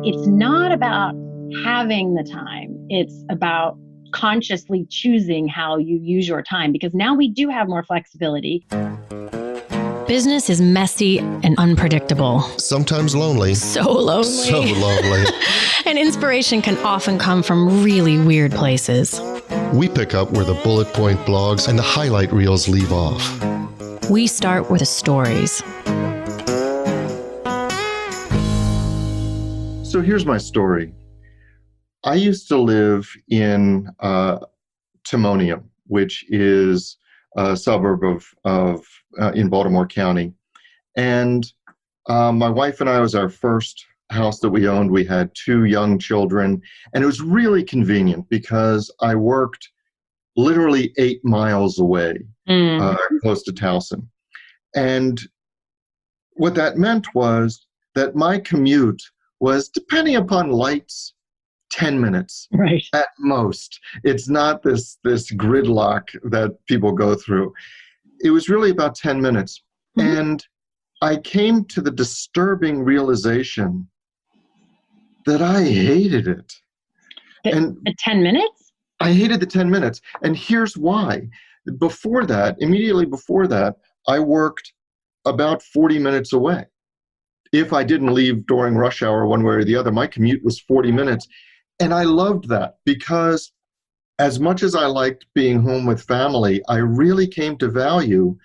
It's not about having the time. It's about consciously choosing how you use your time, because now we do have more flexibility. Business is messy and unpredictable. Sometimes lonely. So lonely. So lonely. And inspiration can often come from really weird places. We pick up where the bullet point blogs and the highlight reels leave off. We start with the stories. So here's my story. I used to live in Timonium, which is a suburb of in Baltimore County. And my wife and I, was our first house that we owned. We had 2 young children, and it was really convenient because I worked literally 8 miles away, close to Towson. And what that meant was that my commute was, depending upon lights, 10 minutes Right. at most. It's not this gridlock that people go through. It was really about 10 minutes. Mm-hmm. And I came to the disturbing realization that I hated it. The 10 minutes? I hated the 10 minutes. And here's why. Before that, immediately before that, I worked about 40 minutes away. If I didn't leave during rush hour one way or the other, my commute was 40 minutes. And I loved that because as much as I liked being home with family, I really came to value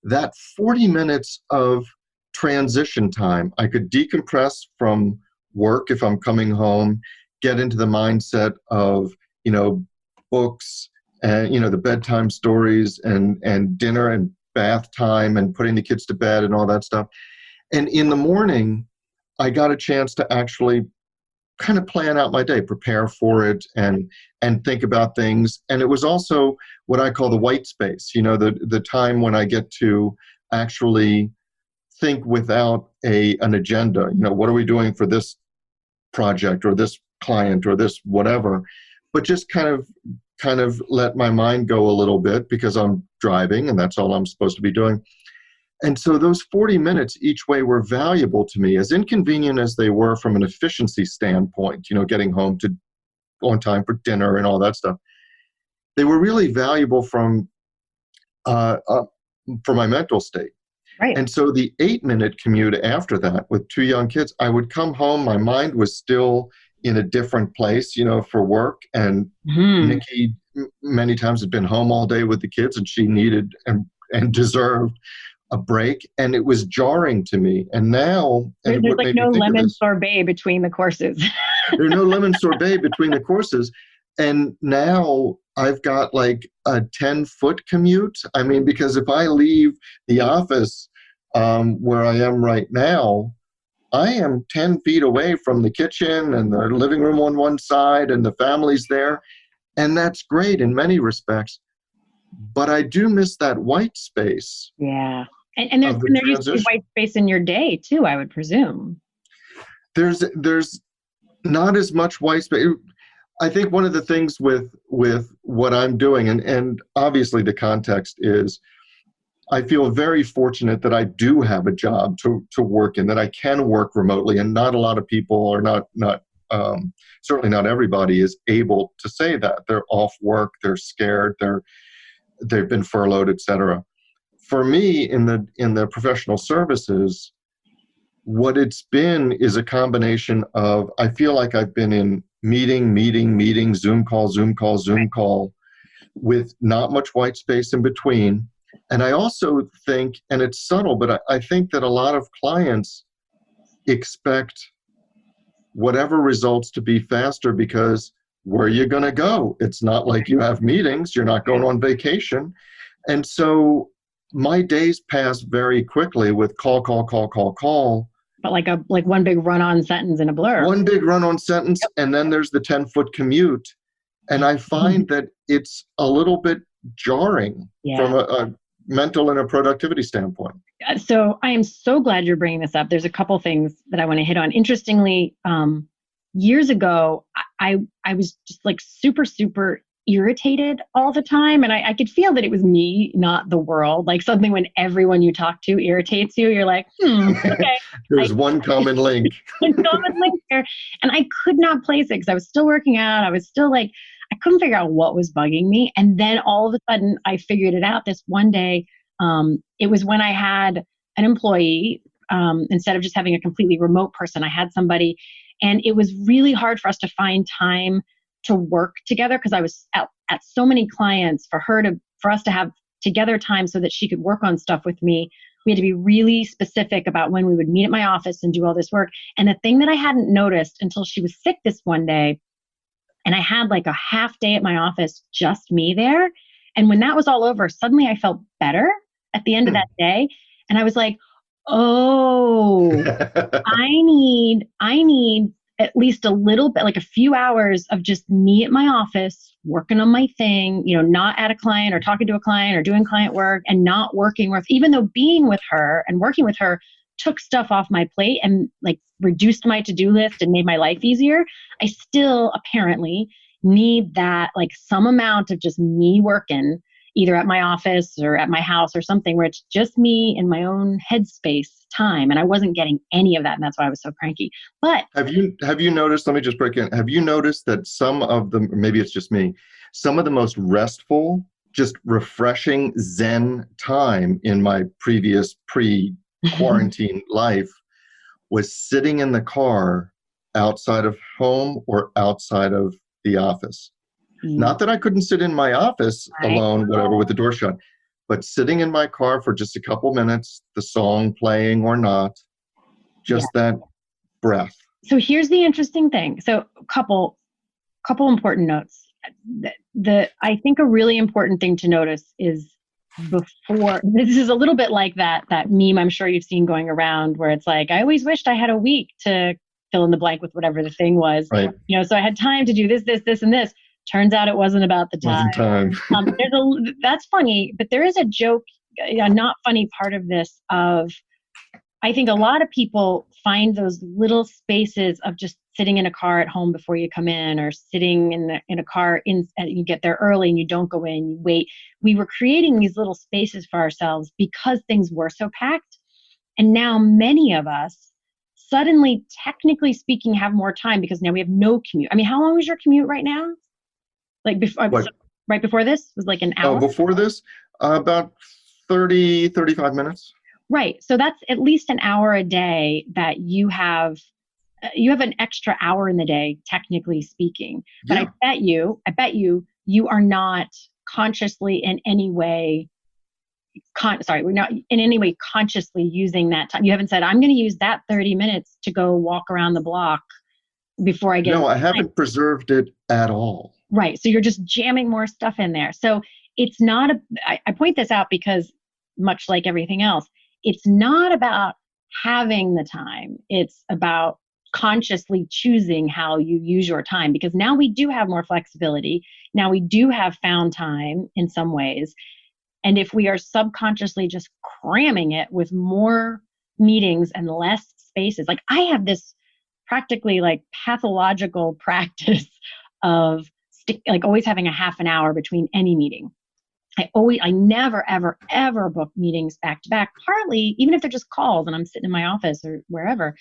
that 40 minutes of transition time. I could decompress from work if I'm coming home, get into the mindset of, books and, the bedtime stories and dinner and bath time and putting the kids to bed and all that stuff. And in the morning, I got a chance to actually kind of plan out my day, prepare for it, and think about things. And it was also what I call the white space, the time when I get to actually think without an agenda. What are we doing for this project or this client or this whatever? But just kind of let my mind go a little bit because I'm driving and that's all I'm supposed to be doing. And so those 40 minutes each way were valuable to me, as inconvenient as they were from an efficiency standpoint, getting home on time for dinner and all that stuff. They were really valuable for my mental state. Right. And so the 8-minute commute after that with 2 young kids, I would come home, my mind was still in a different place, for work. And Nikki many times had been home all day with the kids, and she needed and deserved a break, and it was jarring to me. And now there's like no lemon sorbet between the courses. There's no lemon sorbet between the courses. And now I've got like a 10-foot commute. I mean, because if I leave the office where I am right now, I am 10 feet away from the kitchen and the living room on one side and the family's there. And that's great in many respects. But I do miss that white space. Yeah. And there used to be white space in your day too, I would presume. There's not as much white space. I think one of the things with what I'm doing, and obviously the context is, I feel very fortunate that I do have a job to work in, that I can work remotely, and not a lot of people, or certainly not everybody, is able to say that. They're off work, they're scared, they've been furloughed, et cetera. For me, in the professional services, what it's been is a combination of, I feel like I've been in meeting, Zoom call, with not much white space in between. And I also think, and it's subtle, but I think that a lot of clients expect whatever results to be faster, because where are you going to go? It's not like you have meetings, you're not going on vacation. And so my days pass very quickly with call. But like one big run-on sentence in a blur. One big run-on sentence, yep. And then there's the 10-foot commute. And I find that it's a little bit jarring from a mental and a productivity standpoint. So I am so glad you're bringing this up. There's a couple things that I want to hit on. Interestingly, years ago, I was just like super irritated all the time. And I could feel that it was me, not the world. Like suddenly when everyone you talk to irritates you, you're like, okay. There's one common link. One common link here. And I could not place it because I was still working out. I was still like, I couldn't figure out what was bugging me. And then all of a sudden I figured it out this one day. It was when I had an employee, instead of just having a completely remote person, I had somebody, and it was really hard for us to find time to work together because I was at so many clients for us to have together time so that she could work on stuff with me. We had to be really specific about when we would meet at my office and do all this work. And the thing that I hadn't noticed until she was sick this one day, and I had like a half day at my office, just me there. And when that was all over, suddenly I felt better at the end of that day. And I was like, oh, I need at least a little bit, like a few hours of just me at my office, working on my thing, not at a client or talking to a client or doing client work and not working with, even though being with her and working with her took stuff off my plate and like reduced my to-do list and made my life easier. I still apparently need that, like some amount of just me working either at my office or at my house or something where it's just me in my own headspace time. And I wasn't getting any of that. And that's why I was so cranky. But have you noticed, let me just break in. Have you noticed that some of the, maybe it's just me, some of the most restful, just refreshing Zen time in my previous pre-quarantine life was sitting in the car outside of home or outside of the office? Not that I couldn't sit in my office alone, whatever, with the door shut, but sitting in my car for just a couple minutes, the song playing or not, just that breath. So here's the interesting thing. So couple important notes. I think a really important thing to notice is before, this is a little bit like that meme I'm sure you've seen going around where it's like, I always wished I had a week to fill in the blank with whatever the thing was. Right. So I had time to do this, and this. Turns out it wasn't about the time. That's funny, but there is a joke, a not funny part of this of, I think a lot of people find those little spaces of just sitting in a car at home before you come in, or sitting in a car and you get there early and you don't go in, you wait. We were creating these little spaces for ourselves because things were so packed. And now many of us suddenly, technically speaking, have more time because now we have no commute. I mean, how long is your commute right now? Like before, right before this was like an hour? Oh, before this, about 30, 35 minutes. Right. So that's at least an hour a day that you have an extra hour in the day, technically speaking. But yeah. I bet you are not consciously in any way, we're not in any way consciously using that time. You haven't said, I'm going to use that 30 minutes to go walk around the block before I get. No, I haven't preserved it at all. Right. So you're just jamming more stuff in there. So it's not I point this out because much like everything else, it's not about having the time. It's about consciously choosing how you use your time, because now we do have more flexibility. Now we do have found time in some ways. And if we are subconsciously just cramming it with more meetings and less spaces, like I have this practically like pathological practice of like always having a half an hour between any meeting. I never, ever, ever book meetings back to back, partly, even if they're just calls and I'm sitting in my office or wherever,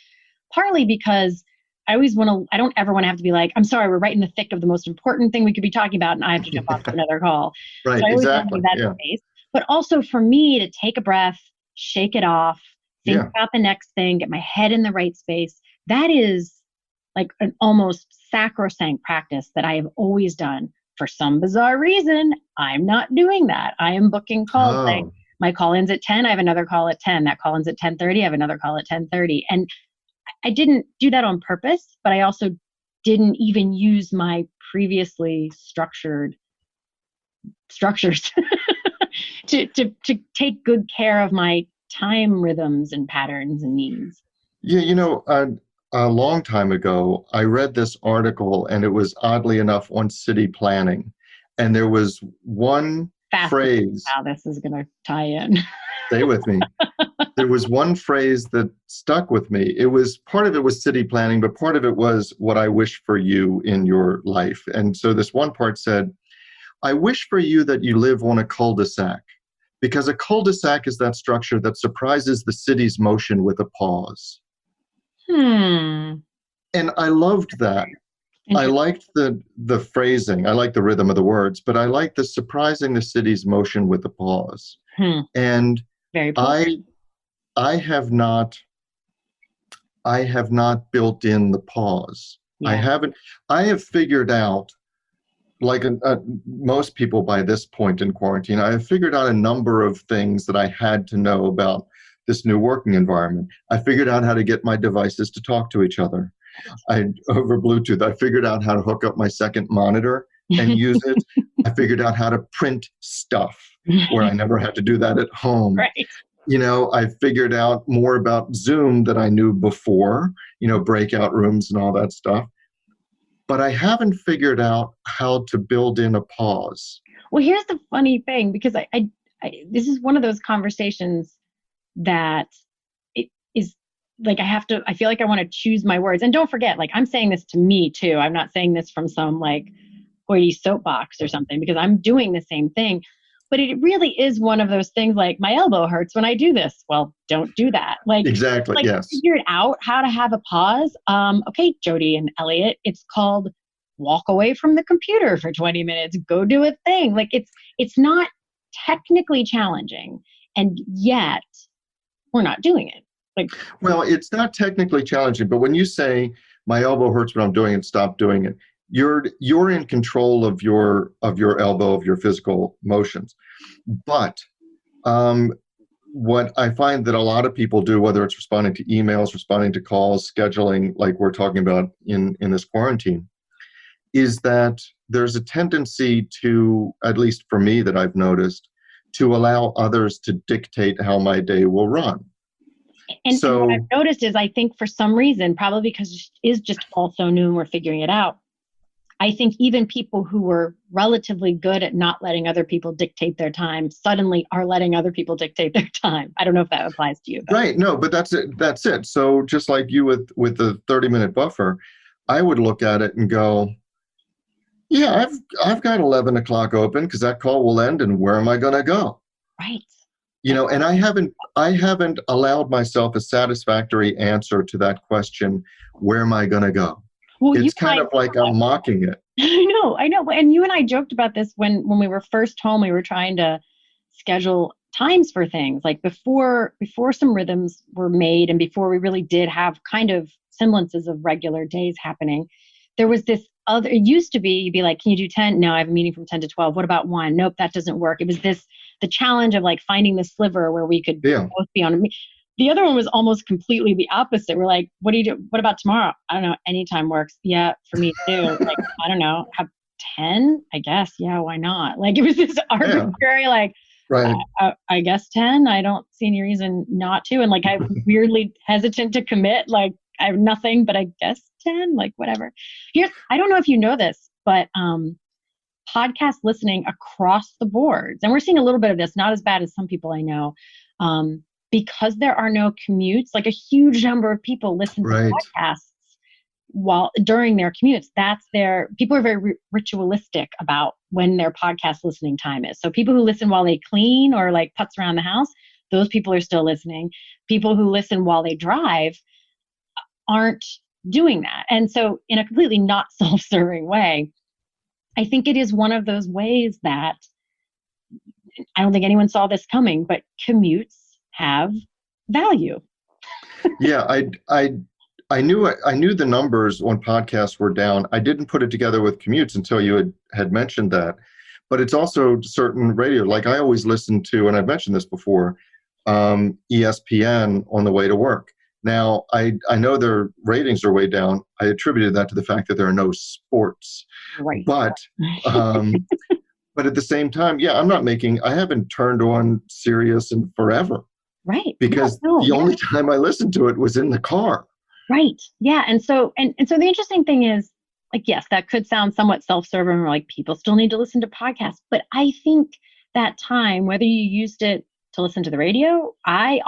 partly because I don't ever want to have to be like, I'm sorry, we're right in the thick of the most important thing we could be talking about and I have to jump off to another call. Right, so I always exactly. Want to have that space. But also for me to take a breath, shake it off, think about the next thing, get my head in the right space. That is like an almost sacrosanct practice that I have always done. For some bizarre reason, I'm not doing that. I am booking calls. Like my call-in's at 10. I have another call at 10. That call-in's at 10:30. I have another call at 10:30. And I didn't do that on purpose, but I also didn't even use my previously structured structures to take good care of my time rhythms and patterns and needs. Yeah, a long time ago, I read this article, and it was oddly enough on city planning. And there was one phrase. How this is going to tie in. Stay with me. There was one phrase that stuck with me. Part of it was city planning, but part of it was what I wish for you in your life. And so this one part said, I wish for you that you live on a cul-de-sac, because a cul-de-sac is that structure that surprises the city's motion with a pause. Hmm. And I loved that. I liked the phrasing. I like the rhythm of the words, but I like the surprising the city's motion with a pause. Hmm. And Very poetic. I have not built in the pause. Yeah. I have figured out, like most people by this point in quarantine, I have figured out a number of things that I had to know about this new working environment. I figured out how to get my devices to talk to each other. Over Bluetooth. I figured out how to hook up my second monitor and use it. I figured out how to print stuff where I never had to do that at home. Right. I figured out more about Zoom than I knew before, breakout rooms and all that stuff. But I haven't figured out how to build in a pause. Well, here's the funny thing, because I this is one of those conversations that it is like I feel like I want to choose my words. And don't forget, like, I'm saying this to me too. I'm not saying this from some like hoity soapbox or something, because I'm doing the same thing. But it really is one of those things like, my elbow hurts when I do this. Well, don't do that. Like, exactly. Yes. Figured out how to have a pause. Okay, Jody and Elliot, it's called walk away from the computer for 20 minutes, go do a thing. Like, it's not technically challenging, and yet we're not doing it. Like, well, it's not technically challenging, but when you say my elbow hurts when I'm doing it, stop doing it, you're in control of your elbow, of your physical motions. But what I find that a lot of people do, whether it's responding to emails, responding to calls, scheduling, like we're talking about in this quarantine, is that there's a tendency to, at least for me that I've noticed, to allow others to dictate how my day will run. And what I've noticed is, I think for some reason, probably because it is just all so new and we're figuring it out, I think even people who were relatively good at not letting other people dictate their time suddenly are letting other people dictate their time. I don't know if that applies to you. But. Right. No, but that's it. That's it. So just like you with the 30-minute buffer, I would look at it and go, yeah, I've got 11 o'clock open because that call will end, and where am I going to go? Right. And I haven't allowed myself a satisfactory answer to that question, where am I going to go? Well, it's kind of like I'm mocking it. I know. And you and I joked about this when we were first home. We were trying to schedule times for things, like before some rhythms were made and before we really did have kind of semblances of regular days happening. There was this other, it used to be, you'd be like, can you do 10? No, I have a meeting from 10 to 12. What about 1? Nope, that doesn't work. It was the challenge of like finding the sliver where we could both be on. The other one was almost completely the opposite. We're like, what do you do? What about tomorrow? I don't know. Anytime works. Yeah, for me too. Like, I don't know. Have 10? I guess. Yeah, why not? Like, it was this arbitrary, like, right. I guess 10. I don't see any reason not to. And like, I'm weirdly hesitant to commit. Like, I have nothing, but I guess 10, like whatever. I don't know if you know this, but podcast listening across the boards, and we're seeing a little bit of this, not as bad as some people I know, because there are no commutes, like a huge number of people listen to podcasts during their commutes. People are very ritualistic about when their podcast listening time is. So people who listen while they clean or like putz around the house, those people are still listening. People who listen while they drive aren't doing that. And so in a completely not self-serving way, I think it is one of those ways that I don't think anyone saw this coming, but commutes have value. Yeah, I knew the numbers on podcasts were down. I didn't put it together with commutes until you had mentioned that. But it's also certain radio. Like I always listen to, and I've mentioned this before, ESPN on the way to work. Now, I know their ratings are way down. I attributed that to the fact that there are no sports. Right. But but at the same time, I haven't turned on Sirius in forever. Right. Because the only time I listened to it was in the car. Right. Yeah. And so the interesting thing is, like, yes, that could sound somewhat self-serving, or like people still need to listen to podcasts. But I think that time, whether you used it to listen to the radio, I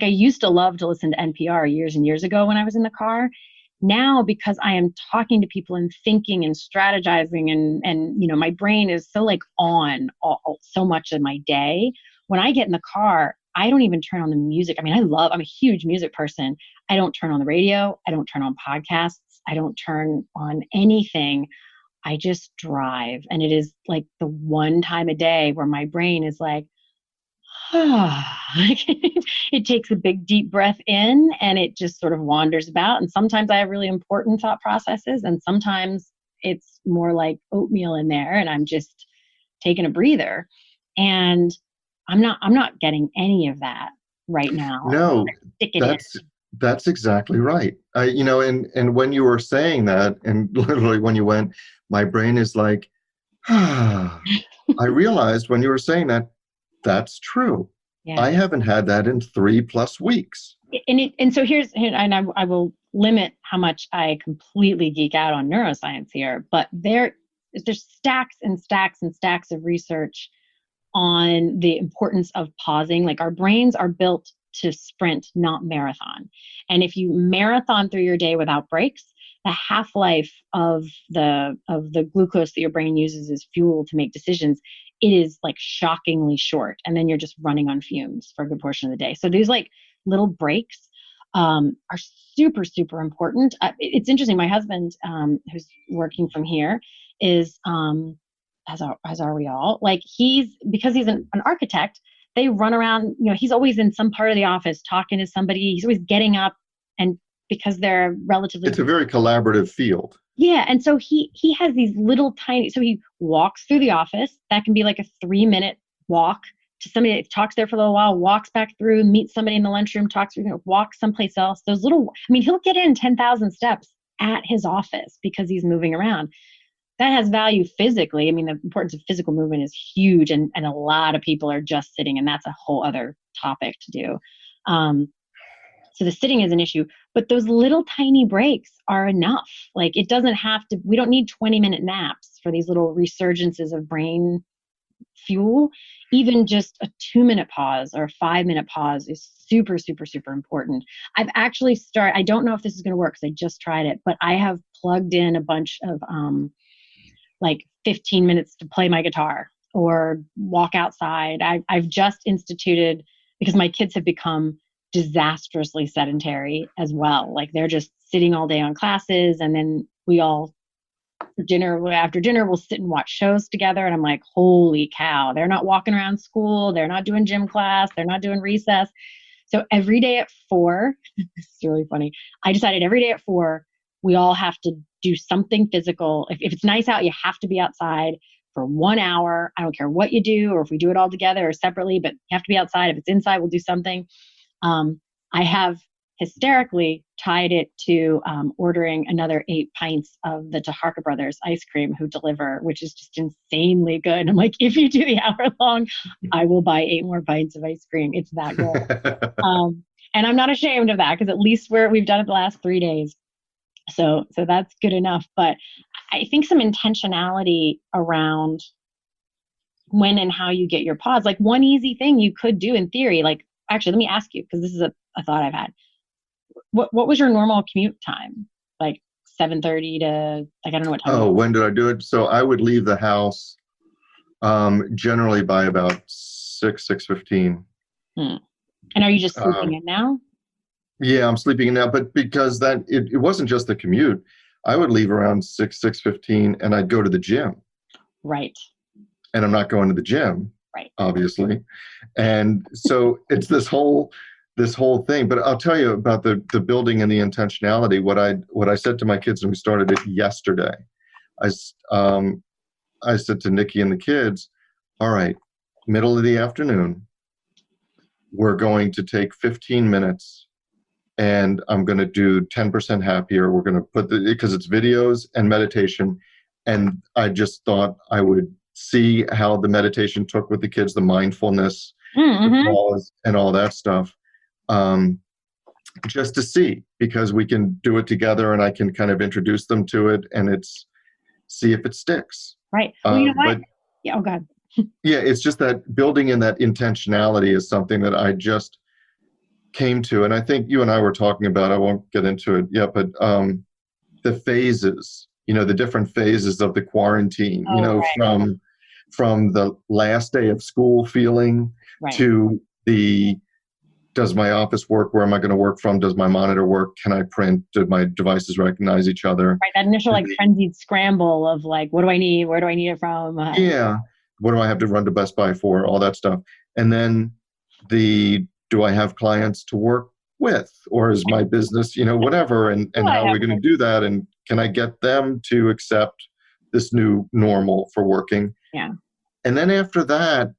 used to love to listen to NPR years and years ago when I was in the car. now, because I am talking to people and thinking and strategizing and my brain is so like on so much of my day. When I get in the car, I don't even turn on the music. I mean, I'm a huge music person. I don't turn on the radio. I don't turn on podcasts. I don't turn on anything. I just drive. And it is like the one time a day where my brain is like, it takes a big deep breath in and it just sort of wanders about. And sometimes I have really important thought processes, and sometimes it's more like oatmeal in there and I'm just taking a breather. And I'm not getting any of that right now. No, Stick it in. that's exactly right. And when you were saying that, and literally when you went, my brain is like, I realized when you were saying that, that's true. Yeah. I haven't had that in 3+ weeks. And so I will limit how much I completely geek out on neuroscience here, but there's stacks and stacks and stacks of research on the importance of pausing. Like, our brains are built to sprint, not marathon. And if you marathon through your day without breaks, the half-life of the glucose that your brain uses as fuel to make decisions, it is like shockingly short. And then you're just running on fumes for a good portion of the day. So these like little breaks are super, super important. It's interesting. My husband, who's working from here, is as are we all, like, because he's an architect, they run around, he's always in some part of the office talking to somebody. He's always getting up, and because they're relatively, it's a very collaborative field. Yeah. And so he has these little tiny, so he walks through the office. That can be like a 3-minute walk to somebody that talks there for a little while, walks back through, meets somebody in the lunchroom, walks someplace else. Those little, he'll get in 10,000 steps at his office because he's moving around. That has value physically. The importance of physical movement is huge, and a lot of people are just sitting, and that's a whole other topic to do. So the sitting is an issue, but those little tiny breaks are enough. Like, it doesn't have to, we don't need 20-minute naps for these little resurgences of brain fuel. Even just a 2-minute pause or a 5-minute pause is super, super, super important. I've actually I don't know if this is going to work because I just tried it, but I have plugged in a bunch of like 15 minutes to play my guitar or walk outside. I've just instituted, because my kids have become disastrously sedentary as well. Like, they're just sitting all day on classes, and then we all after dinner we'll sit and watch shows together, and I'm like, holy cow, they're not walking around school, they're not doing gym class, they're not doing recess. So every day at 4, this is really funny, I decided every day at 4 we all have to do something physical. If it's nice out, you have to be outside for 1 hour. I don't care what you do, or if we do it all together or separately, but you have to be outside. If it's inside, we'll do something. I have hysterically tied it to ordering another 8 pints of the Taharka Brothers ice cream who deliver, which is just insanely good. I'm like, if you do the hour long, I will buy 8 more pints of ice cream. It's that good. And I'm not ashamed of that, because at least we've done it the last 3 days. So that's good enough. But I think some intentionality around when and how you get your pause. Like, one easy thing you could do in theory, like, actually, let me ask you, because this is a thought I've had. What was your normal commute time? Like 7:30 to, like, I don't know what time. Oh, when did I do it? So I would leave the house generally by about 6:15. And are you just sleeping in now? Yeah, I'm sleeping in now, but because it wasn't just the commute. I would leave around 6:15, and I'd go to the gym. Right. And I'm not going to the gym, right, obviously. And so it's this whole thing. But I'll tell you about the building and the intentionality. What I said to my kids when we started it yesterday, I said to Nikki and the kids, all right, middle of the afternoon, we're going to take 15 minutes and I'm going to do 10% happier. We're going to put because it's videos and meditation. And I just thought I would see how the meditation took with the kids, the mindfulness, the pause, and all that stuff. Just to see, because we can do it together and I can kind of introduce them to it and see if it sticks. Right. Well, you know what? Yeah. Oh, God. Yeah. It's just that building in that intentionality is something that I just came to. And I think you and I were talking about, I won't get into it yet, but the phases, the different phases of the quarantine, Right. from the last day of school feeling Right. to does my office work? Where am I going to work from? Does my monitor work? Can I print? Do my devices recognize each other? Right. That initial frenzied scramble of what do I need? Where do I need it from? Yeah. What do I have to run to Best Buy for? All that stuff. And then do I have clients to work with, or is my business, whatever, and how are we going to do that? And can I get them to accept this new normal for working? Yeah. And then after that,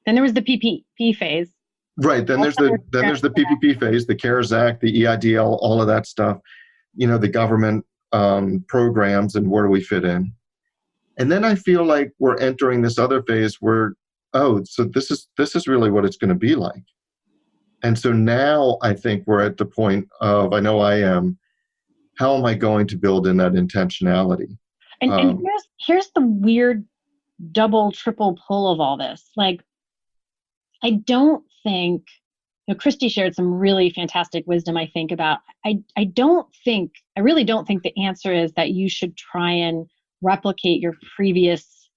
then there was the PPP phase. Right. Then there's the PPP phase, the CARES Act, the EIDL, all of that stuff, the government programs, and where do we fit in? And then I feel like we're entering this other phase where, so this is really what it's going to be like. And so now I think we're at the point of, I know I am, how am I going to build in that intentionality? And here's the weird double, triple pull of all this. I don't think, Christy shared some really fantastic wisdom, I think, about, I really don't think the answer is that you should try and replicate your previous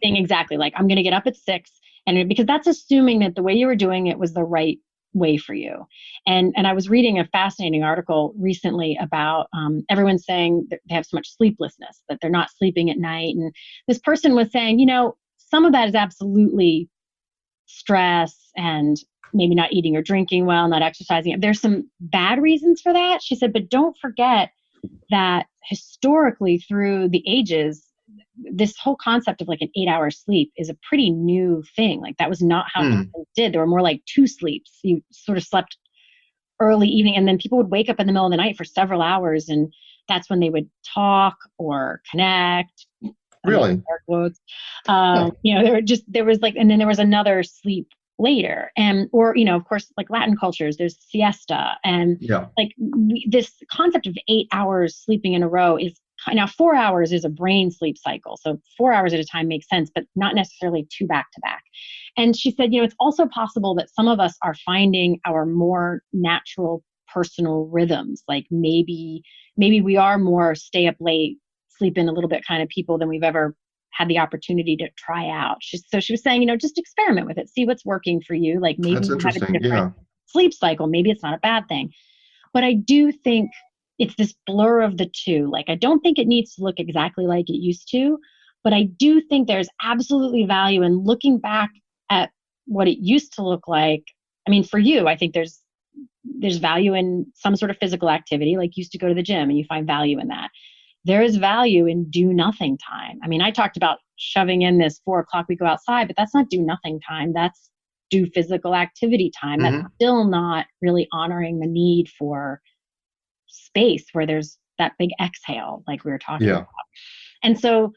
thing exactly. I'm going to get up at 6, and because that's assuming that the way you were doing it was the right way for you. And I was reading a fascinating article recently about everyone saying that they have so much sleeplessness, that they're not sleeping at night. And this person was saying, some of that is absolutely stress and maybe not eating or drinking well, not exercising. There's some bad reasons for that. She said, but don't forget that historically through the ages, this whole concept of an 8-hour sleep is a pretty new thing. That was not how people did. There were more 2 sleeps. You sort of slept early evening, and then people would wake up in the middle of the night for several hours, and that's when they would talk or connect. Really? Quotes. And then there was another sleep later, or of course, Latin cultures, there's siesta, and this concept of 8 hours sleeping in a row is now 4 hours is a brain sleep cycle, so 4 hours at a time makes sense, but not necessarily 2 back to back. And she said, it's also possible that some of us are finding our more natural personal rhythms, maybe we are more stay up late, sleep in a little bit kind of people than we've ever had the opportunity to try out. She was saying, just experiment with it, see what's working for you. Maybe that's you have a different sleep cycle. Maybe it's not a bad thing. But I do think it's this blur of the two. I don't think it needs to look exactly like it used to, but I do think there's absolutely value in looking back at what it used to look like. I mean, for you, I think there's value in some sort of physical activity, you used to go to the gym and you find value in that. There is value in do nothing time. I mean, I talked about shoving in this 4 o'clock we go outside, but that's not do nothing time. That's do physical activity time. That's still not really honoring the need for space where there's that big exhale, like we were talking about. And so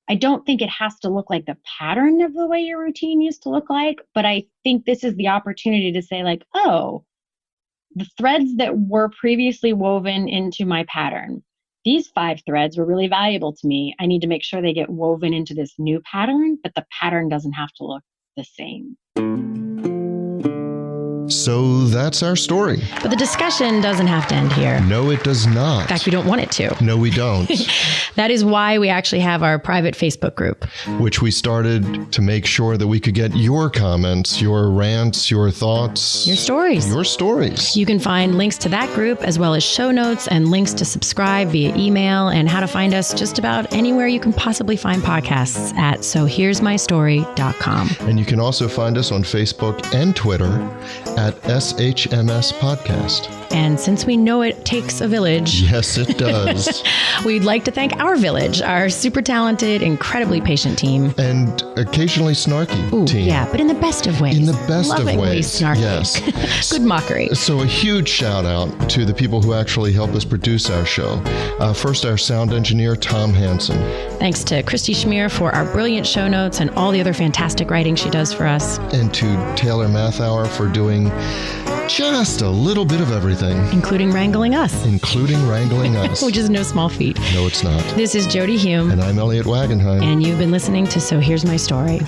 I don't think it has to look like the pattern of the way your routine used to look like, but I think this is the opportunity to say the threads that were previously woven into my pattern, these 5 threads were really valuable to me. I need to make sure they get woven into this new pattern, but the pattern doesn't have to look the same. So that's our story. But the discussion doesn't have to end here. No, it does not. In fact, we don't want it to. No, we don't. That is why we actually have our private Facebook group, which we started to make sure that we could get your comments, your rants, your thoughts, your stories. Your stories. You can find links to that group as well as show notes and links to subscribe via email and how to find us just about anywhere you can possibly find podcasts at sohere'smystory.com. And you can also find us on Facebook and Twitter at SHMS Podcast. And since we know it takes a village. Yes, it does. We'd like to thank our village, our super talented, incredibly patient team. And occasionally snarky team. Yeah, but in the best of ways. In the best Lovingly of ways. Snarky. Yes. Good mockery. So a huge shout out to the people who actually help us produce our show. First, our sound engineer, Tom Hansen. Thanks to Christy Schmier for our brilliant show notes and all the other fantastic writing she does for us. And to Taylor Mathauer for doing just a little bit of everything. Including wrangling us. Which is no small feat. No, it's not. This is Jody Hume. And I'm Elliot Wagenheim. And you've been listening to So Here's My Story.